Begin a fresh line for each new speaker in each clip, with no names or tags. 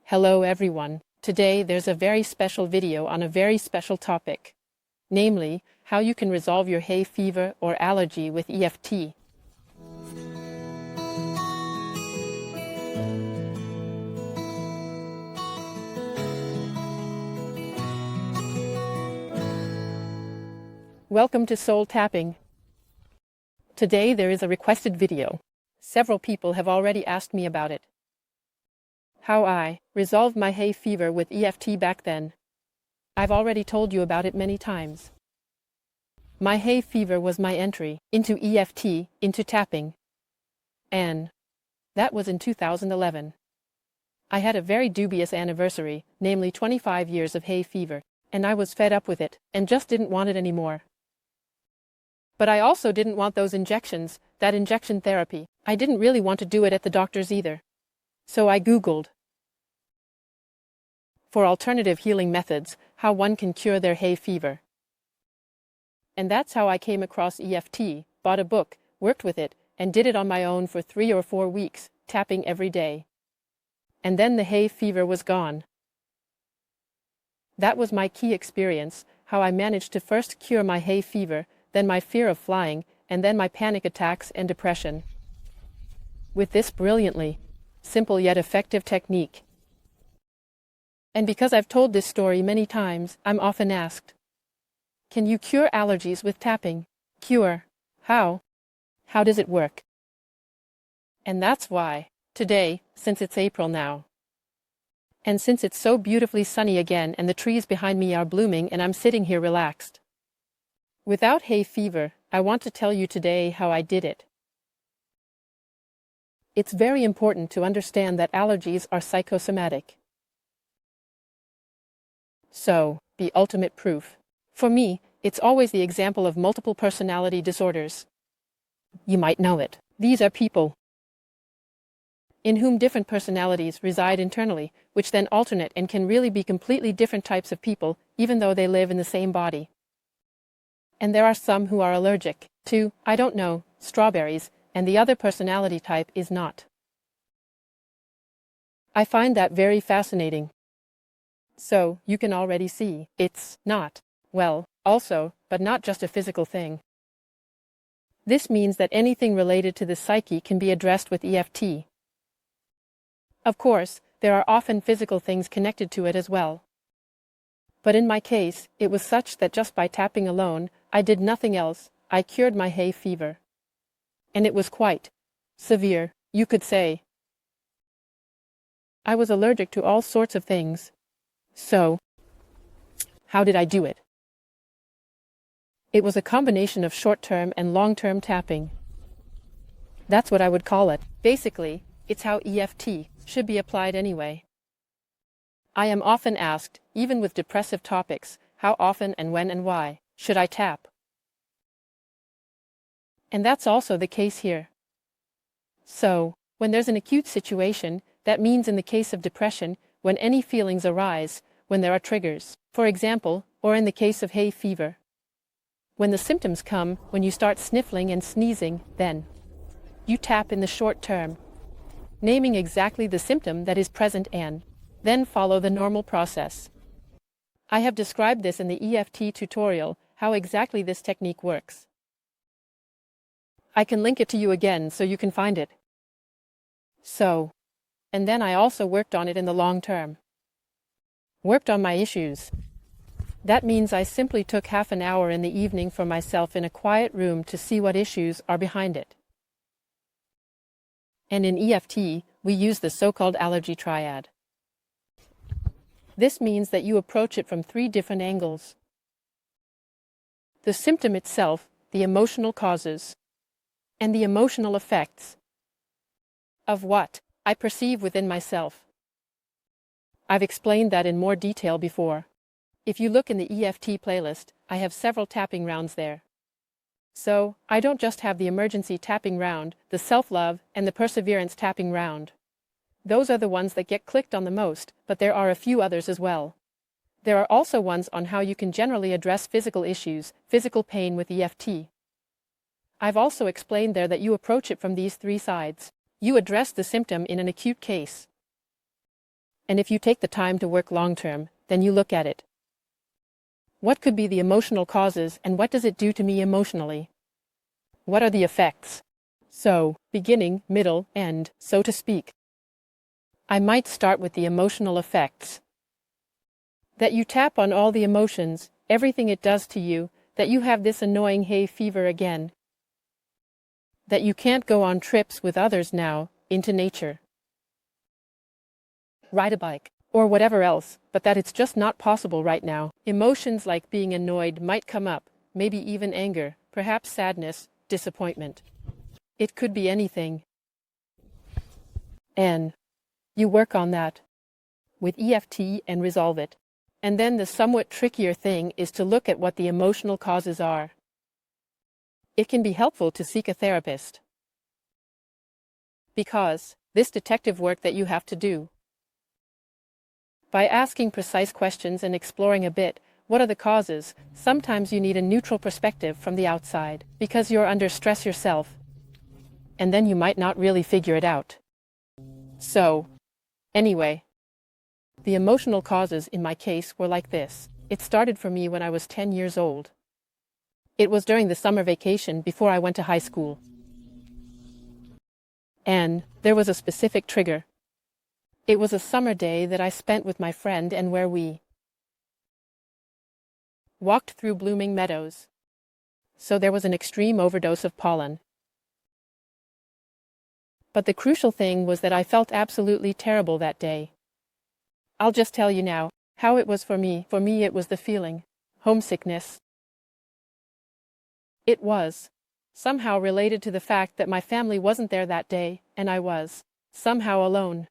Hello everyone. Today there's a very special video on a very special topic. Namely, how you can resolve your hay fever or allergy with EFT. Welcome to Soul Tapping. Today there is a requested video. Several people have already asked me about it. How I resolved my hay fever with EFT back then. I've already told you about it many times. My hay fever was my entry into EFT, into tapping. And that was in 2011. I had a very dubious anniversary, namely 25 years of hay fever, and I was fed up with it, and just didn't want it anymore. But I also didn't want those injections, that injection therapy. I didn't really want to do it at the doctor's either. So I Googled for alternative healing methods, how one can cure their hay fever. And that's how I came across EFT, bought a book, worked with it, and did it on my own for 3 or 4 weeks, tapping every day. And then the hay fever was gone. That was my key experience, how I managed to first cure my hay fever, then my fear of flying, and then my panic attacks and depression. With this brilliantly simple yet effective technique. And because I've told this story many times, I'm often asked, can you cure allergies with tapping? Cure? How? How does it work? And that's why, today, since it's April now, and since it's so beautifully sunny again and the trees behind me are blooming and I'm sitting here relaxed, without hay fever, I want to tell you today how I did it. It's very important to understand that allergies are psychosomatic. So, the ultimate proof. For me, it's always the example of multiple personality disorders. You might know it. These are people in whom different personalities reside internally, which then alternate and can really be completely different types of people, even though they live in the same body. And there are some who are allergic to, I don't know, strawberries, and the other personality type is not. I find that very fascinating. So, you can already see, it's not, well, also, but not just a physical thing. This means that anything related to the psyche can be addressed with EFT. Of course, there are often physical things connected to it as well. But in my case, it was such that just by tapping alone, I did nothing else, I cured my hay fever. And it was quite severe, you could say. I was allergic to all sorts of things. So, how did I do it? It was a combination of short-term and long-term tapping. That's what I would call it. Basically, it's how EFT should be applied anyway. I am often asked, even with depressive topics, how often and when and why should I tap? And that's also the case here. So, when there's an acute situation, that means in the case of depression, when any feelings arise, when there are triggers, for example, or in the case of hay fever. When the symptoms come, when you start sniffling and sneezing, then you tap in the short term, naming exactly the symptom that is present and then follow the normal process. I have described this in the EFT tutorial, how exactly this technique works. I can link it to you again so you can find it. So, and then I also worked on it in the long term. Worked on my issues. That means I simply took half an hour in the evening for myself in a quiet room to see what issues are behind it. And in EFT, we use the so-called allergy triad. This means that you approach it from 3 different angles. The symptom itself, the emotional causes, and the emotional effects of what I perceive within myself. I've explained that in more detail before. If you look in the EFT playlist, I have several tapping rounds there. So, I don't just have the emergency tapping round, the self-love, and the perseverance tapping round. Those are the ones that get clicked on the most, but there are a few others as well. There are also ones on how you can generally address physical issues, physical pain with EFT. I've also explained there that you approach it from these 3 sides. You address the symptom in an acute case. And if you take the time to work long-term, then you look at it. What could be the emotional causes and what does it do to me emotionally? What are the effects? So, beginning, middle, end, so to speak. I might start with the emotional effects. That you tap on all the emotions, everything it does to you, that you have this annoying hay fever again. That you can't go on trips with others now, into nature. Ride a bike, or whatever else, but that it's just not possible right now. Emotions like being annoyed might come up, maybe even anger, perhaps sadness, disappointment. It could be anything. And you work on that with EFT and resolve it. And then the somewhat trickier thing is to look at what the emotional causes are. It can be helpful to seek a therapist. Because this detective work that you have to do. By asking precise questions and exploring a bit, what are the causes? Sometimes you need a neutral perspective from the outside, because you're under stress yourself. And then you might not really figure it out. So, anyway, the emotional causes in my case were like this. It started for me when I was 10 years old. It was during the summer vacation before I went to high school. And there was a specific trigger. It was a summer day that I spent with my friend and where we walked through blooming meadows. So there was an extreme overdose of pollen. But the crucial thing was that I felt absolutely terrible that day. I'll just tell you now how it was for me. For me it was the feeling, homesickness. It was somehow related to the fact that my family wasn't there that day, and I was somehow alone.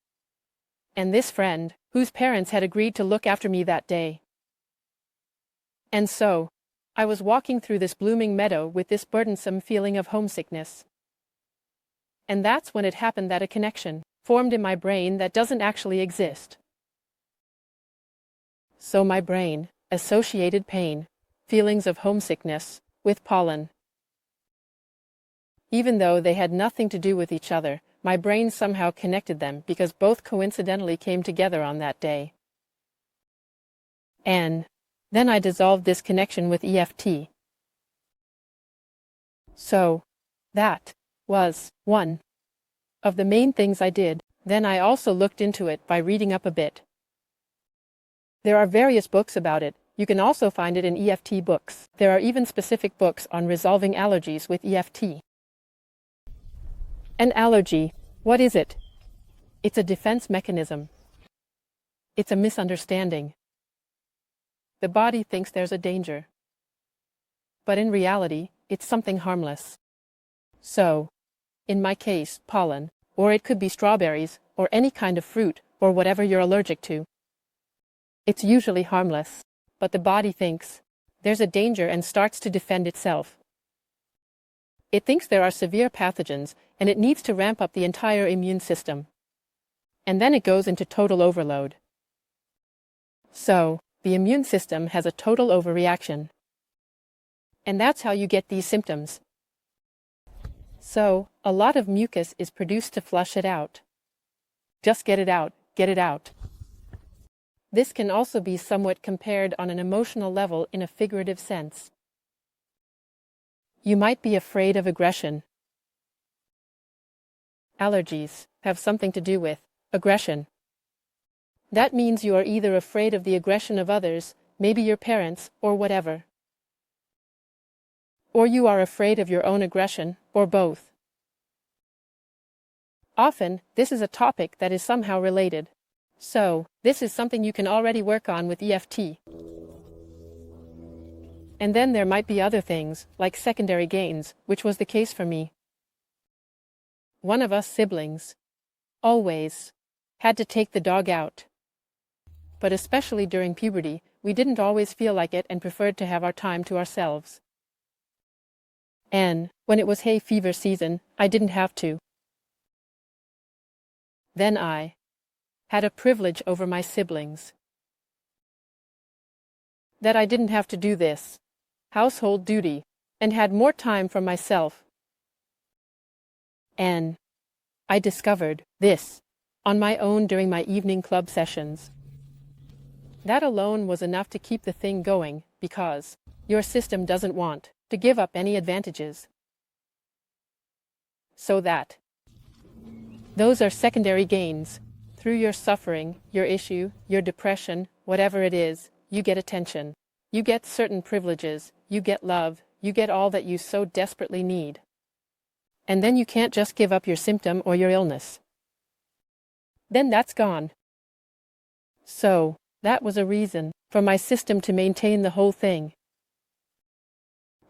And this friend, whose parents had agreed to look after me that day. And so, I was walking through this blooming meadow with this burdensome feeling of homesickness. And that's when it happened that a connection formed in my brain that doesn't actually exist. So my brain associated pain, feelings of homesickness, with pollen. Even though they had nothing to do with each other, my brain somehow connected them because both coincidentally came together on that day. And then I dissolved this connection with EFT. So, that was one of the main things I did. Then I also looked into it by reading up a bit. There are various books about it. You can also find it in EFT books. There are even specific books on resolving allergies with EFT. An allergy, what is it? It's a defense mechanism. It's a misunderstanding. The body thinks there's a danger. But in reality, it's something harmless. So, in my case, pollen, or it could be strawberries, or any kind of fruit, or whatever you're allergic to. It's usually harmless, but the body thinks there's a danger and starts to defend itself. It thinks there are severe pathogens, and it needs to ramp up the entire immune system. And then it goes into total overload. So, the immune system has a total overreaction. And that's how you get these symptoms. So, a lot of mucus is produced to flush it out. Just get it out, get it out. This can also be somewhat compared on an emotional level in a figurative sense. You might be afraid of aggression. Allergies have something to do with aggression. That means you are either afraid of the aggression of others, maybe your parents, or whatever. Or you are afraid of your own aggression, or both. Often, this is a topic that is somehow related. So, this is something you can already work on with EFT. And then there might be other things, like secondary gains, which was the case for me. One of us siblings always had to take the dog out. But especially during puberty, we didn't always feel like it and preferred to have our time to ourselves. And when it was hay fever season, I didn't have to. Then I had a privilege over my siblings. That I didn't have to do this household duty and had more time for myself. And I discovered this on my own during my evening club sessions. That alone was enough to keep the thing going, because your system doesn't want to give up any advantages. So those are secondary gains. Through your suffering, your issue, your depression, whatever it is, you get attention. You get certain privileges, you get love, you get all that you so desperately need. And then you can't just give up your symptom or your illness. Then that's gone. So, that was a reason for my system to maintain the whole thing.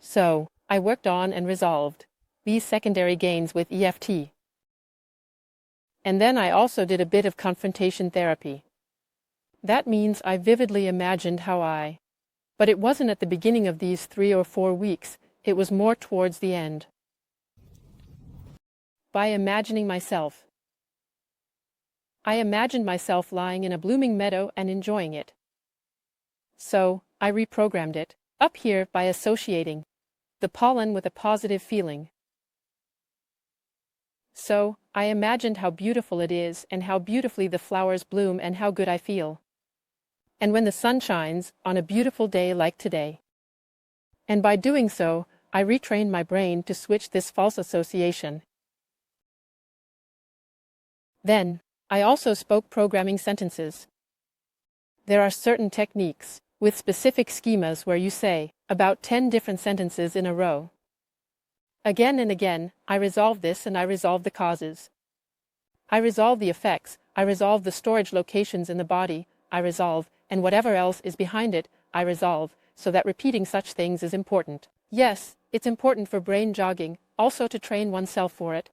So, I worked on and resolved these secondary gains with EFT. And then I also did a bit of confrontation therapy. That means I vividly imagined but it wasn't at the beginning of these 3 or 4 weeks, it was more towards the end. By imagining myself. I imagined myself lying in a blooming meadow and enjoying it. So, I reprogrammed it, up here by associating the pollen with a positive feeling. So, I imagined how beautiful it is and how beautifully the flowers bloom and how good I feel. And when the sun shines, on a beautiful day like today. And by doing so, I retrained my brain to switch this false association. Then, I also spoke programming sentences. There are certain techniques, with specific schemas where you say about 10 different sentences in a row. Again and again, I resolve this and I resolve the causes. I resolve the effects, I resolve the storage locations in the body, I resolve, and whatever else is behind it, I resolve, so that repeating such things is important. Yes, it's important for brain jogging, also to train oneself for it.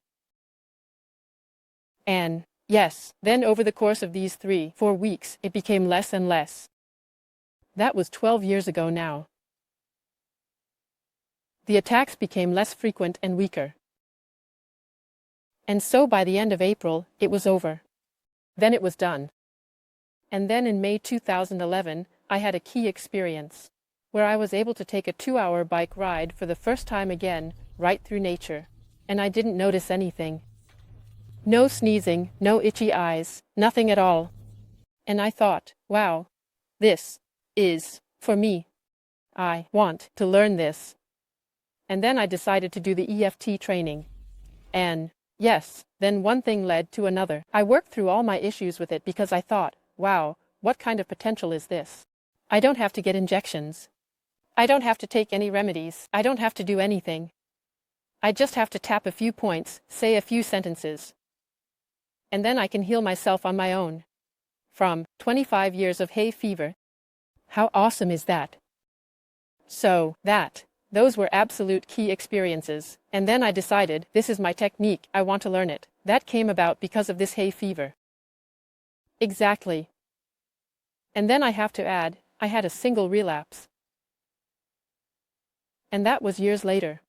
And, yes, then over the course of these 3-4 weeks, it became less and less. That was 12 years ago now. The attacks became less frequent and weaker. And so by the end of April, it was over. Then it was done. And then in May 2011, I had a key experience, where I was able to take a 2-hour bike ride for the first time again, right through nature. And I didn't notice anything. No sneezing, no itchy eyes, nothing at all. And I thought, wow, this is for me. I want to learn this. And then I decided to do the EFT training. And, yes, then one thing led to another. I worked through all my issues with it because I thought, wow, what kind of potential is this? I don't have to get injections. I don't have to take any remedies. I don't have to do anything. I just have to tap a few points, say a few sentences. And then I can heal myself on my own. From 25 years of hay fever. How awesome is that? So, those were absolute key experiences, and then I decided, this is my technique, I want to learn it. That came about because of this hay fever. Exactly. And then I have to add, I had a single relapse. And that was years later.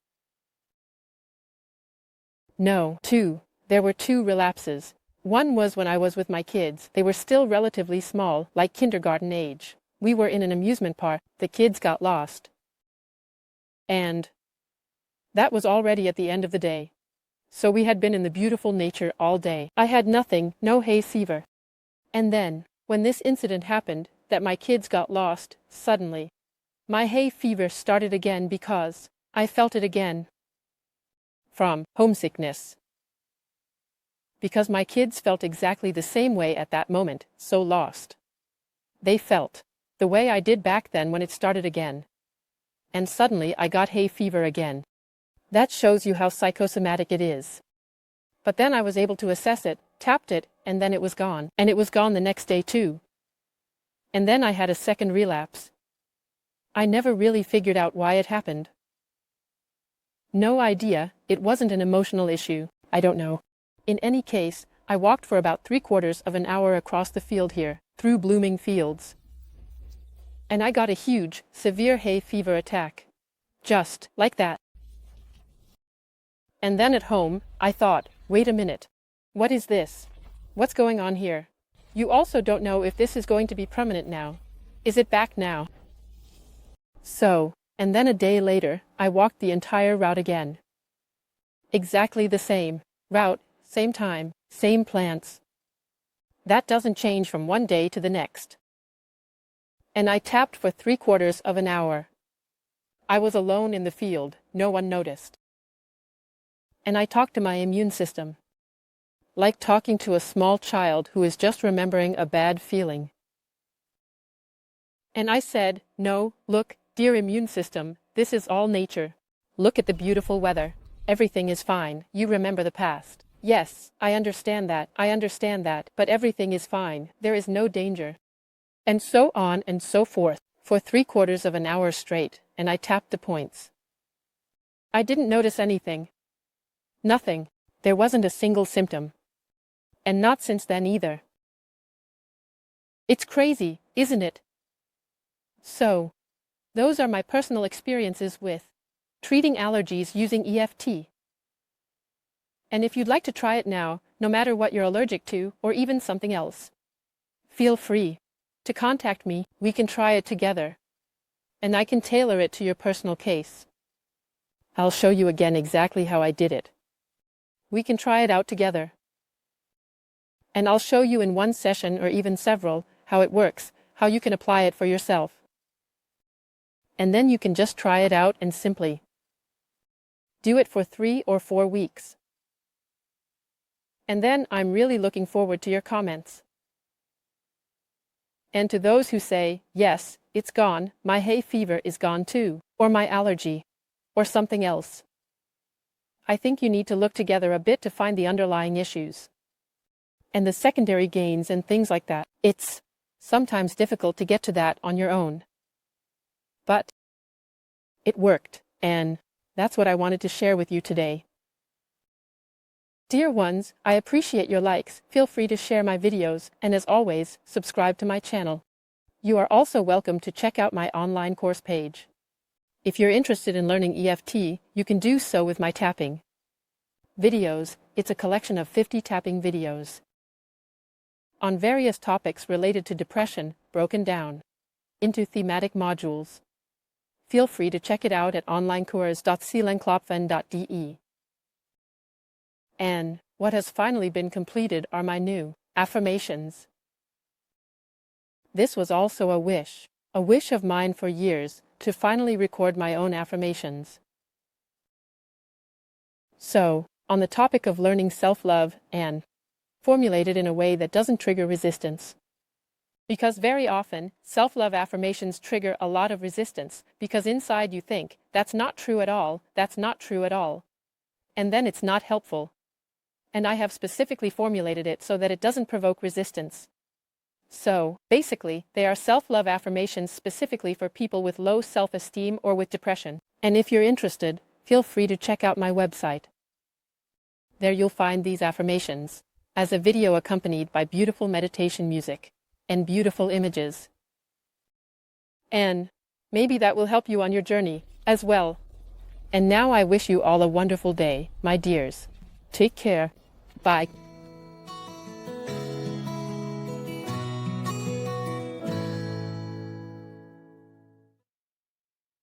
No, 2. There were 2 relapses. One was when I was with my kids. They were still relatively small, like kindergarten age. We were in an amusement park. The kids got lost. And that was already at the end of the day. So we had been in the beautiful nature all day. I had nothing, no hay fever. And then, when this incident happened, that my kids got lost, suddenly, my hay fever started again because I felt it again. From homesickness. Because my kids felt exactly the same way at that moment, so lost. They felt the way I did back then when it started again. And suddenly I got hay fever again. That shows you how psychosomatic it is. But then I was able to assess it, tapped it, and then it was gone. And it was gone the next day too. And then I had a second relapse. I never really figured out why it happened. No idea, it wasn't an emotional issue, I don't know. In any case, I walked for about 3/4 of an hour across the field here, through blooming fields. And I got a huge, severe hay fever attack. Just like that. And then at home, I thought, wait a minute. What is this? What's going on here? You also don't know if this is going to be permanent now. Is it back now? So, and then a day later, I walked the entire route again. Exactly the same route, same time, same plants. That doesn't change from one day to the next. And I tapped for 3/4 of an hour. I was alone in the field, no one noticed. And I talked to my immune system. Like talking to a small child who is just remembering a bad feeling. And I said, no, look, dear immune system, this is all nature. Look at the beautiful weather. Everything is fine, you remember the past. Yes, I understand that, but everything is fine, there is no danger. And so on and so forth, for 3/4 of an hour straight, and I tapped the points. I didn't notice anything. Nothing. There wasn't a single symptom. And not since then either. It's crazy, isn't it? So, those are my personal experiences with treating allergies using EFT. And if you'd like to try it now, no matter what you're allergic to, or even something else, feel free to contact me. We can try it together. And I can tailor it to your personal case. I'll show you again exactly how I did it. We can try it out together. And I'll show you in one session or even several how it works, how you can apply it for yourself. And then you can just try it out and simply do it for 3 or 4 weeks. And then I'm really looking forward to your comments. And to those who say, yes, it's gone, my hay fever is gone too, or my allergy, or something else. I think you need to look together a bit to find the underlying issues. And the secondary gains and things like that. It's sometimes difficult to get to that on your own. But it worked, and that's what I wanted to share with you today. Dear ones, I appreciate your likes. Feel free to share my videos, and as always, subscribe to my channel. You are also welcome to check out my online course page. If you're interested in learning EFT, you can do so with my tapping videos. It's a collection of 50 tapping videos on various topics related to depression, broken down into thematic modules. Feel free to check it out at onlinecourse.seelenklopfen.de. And what has finally been completed are my new affirmations. This was also a wish of mine for years, to finally record my own affirmations. So, on the topic of learning self-love and formulate it in a way that doesn't trigger resistance. Because very often, self-love affirmations trigger a lot of resistance, because inside you think, that's not true at all, that's not true at all. And then it's not helpful. And I have specifically formulated it so that it doesn't provoke resistance. So, basically, they are self-love affirmations specifically for people with low self-esteem or with depression. And if you're interested, feel free to check out my website. There you'll find these affirmations, as a video accompanied by beautiful meditation music and beautiful images. And maybe that will help you on your journey as well. And now I wish you all a wonderful day, my dears. Take care. Bye.